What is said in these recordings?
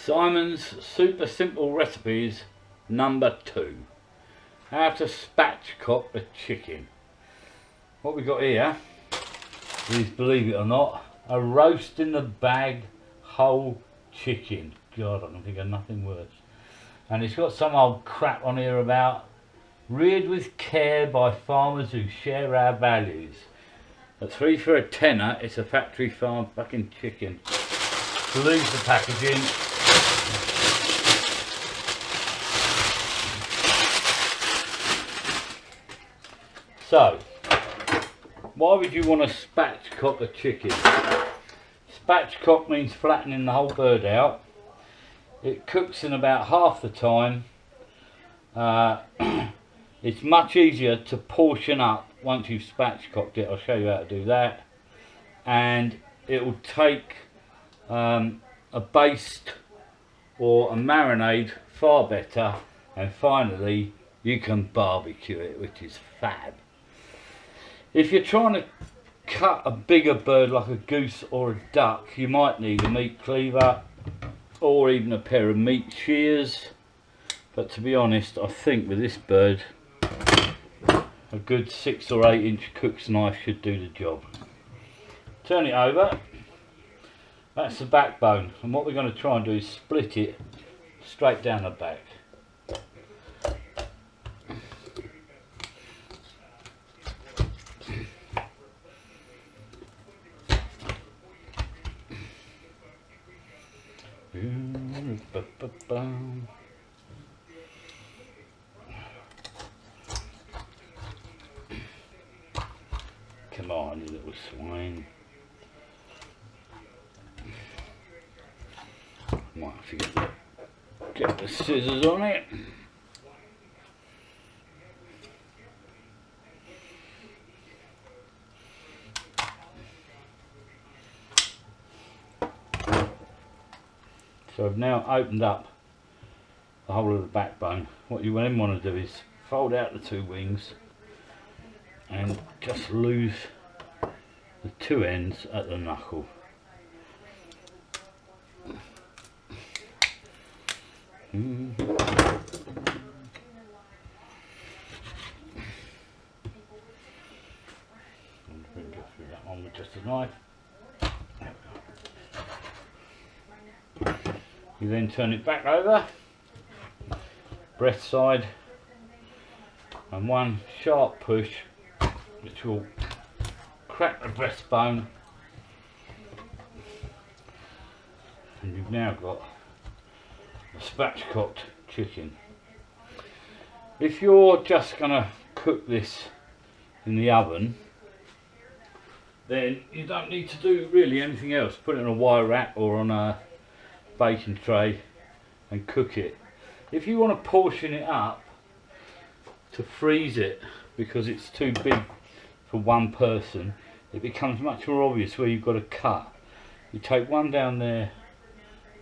Simon's Super Simple Recipes number 2. How to spatchcock a chicken. What we got here is, believe it or not, a roast in the bag whole chicken. God, I can think of nothing worse. And it's got some old crap on here about reared with care by farmers who share our values. At 3 for a tenner, it's a factory farm fucking chicken. Leave the packaging. So, why would you want to spatchcock a chicken? Spatchcock means flattening the whole bird out. It cooks in about half the time. It's much easier to portion up once you've spatchcocked it. I'll show you how to do that. And it will take a baste or a marinade far better. And finally, you can barbecue it, which is fab. If you're trying to cut a bigger bird like a goose or a duck, you might need a meat cleaver or even a pair of meat shears. But to be honest, I think with this bird, a good 6 or 8 inch cook's knife should do the job. Turn it over. That's the backbone, and what we're going to try and do is split it straight down the back. Come on, you little swine. Might have to get the scissors on it. So I've now opened up the whole of the backbone. What you then want to do is fold out the 2 wings and just lose the 2 ends at the knuckle. Go through that one with just a knife. You then turn it back over, breast side, and one sharp push which will crack the breastbone, and you've now got a spatchcocked chicken. If you're just going to cook this in the oven, then you don't need to do really anything else. Put it in a wire wrap or on a baking tray and cook it. If you want to portion it up to freeze it because it's too big for one person, it becomes much more obvious where you've got to cut. You take one down there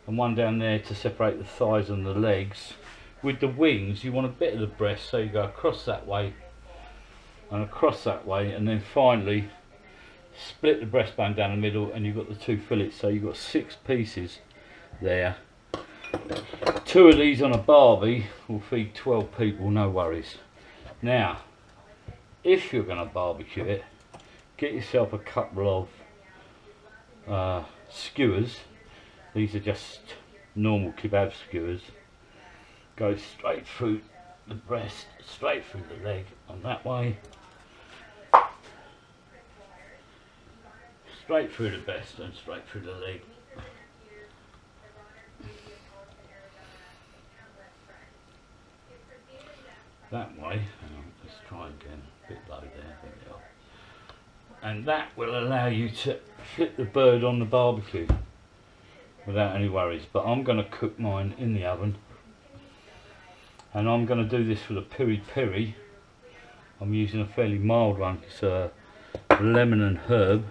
and one down there to separate the thighs and the legs. With the wings, you want a bit of the breast, so you go across that way and across that way, and then finally split the breastbone down the middle, and you've got the 2 fillets, so you've got 6 pieces there. 2 of these on a barbie will feed 12 people, no worries. Now, if you're going to barbecue it, get yourself a couple of skewers. These are just normal kebab skewers. Go straight through the breast, straight through the leg, and that way. Straight through the breast and straight through the leg. That way. Let's try again. A bit low there. There we are. And that will allow you to flip the bird on the barbecue without any worries. But I'm going to cook mine in the oven, and I'm going to do this with a piri piri. I'm using a fairly mild one. It's a lemon and herb.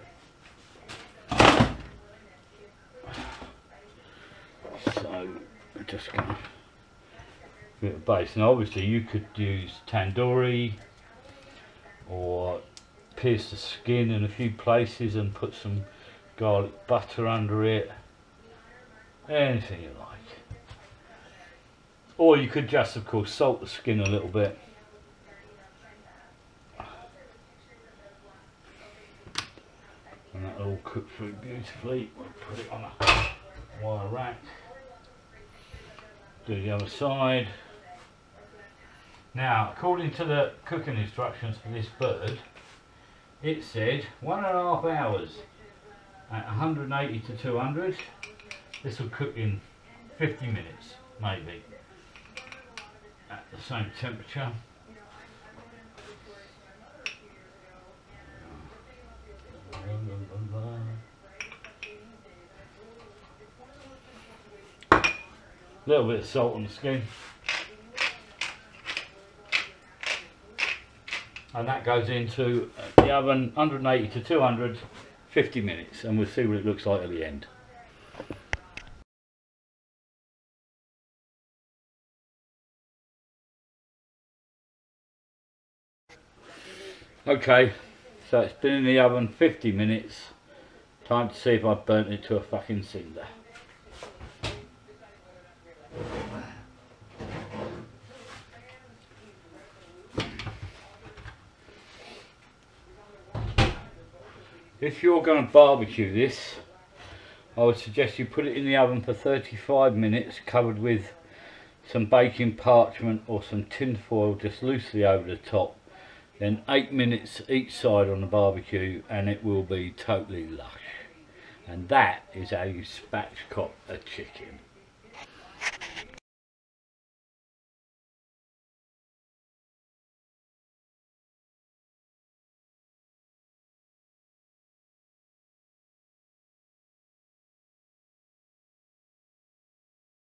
So I'm just going to bit of base. Now obviously you could use tandoori or pierce the skin in a few places and put some garlic butter under it. anything you like. Or you could just, of course, salt the skin a little bit. And that'll all cook through beautifully. We'll put it on a wire rack. Do the other side. Now, according to the cooking instructions for this bird, it said 1.5 hours at 180 to 200. This will cook in 50 minutes, maybe, at the same temperature. A little bit of salt on the skin. And that goes into the oven, 180 to 200, 50 minutes, and we'll see what it looks like at the end. Okay, so it's been in the oven 50 minutes. Time to see if I've burnt it to a fucking cinder. If you're going to barbecue this, I would suggest you put it in the oven for 35 minutes, covered with some baking parchment or some tin foil just loosely over the top. Then 8 minutes each side on the barbecue, and it will be totally lush. And that is how you spatchcock a chicken.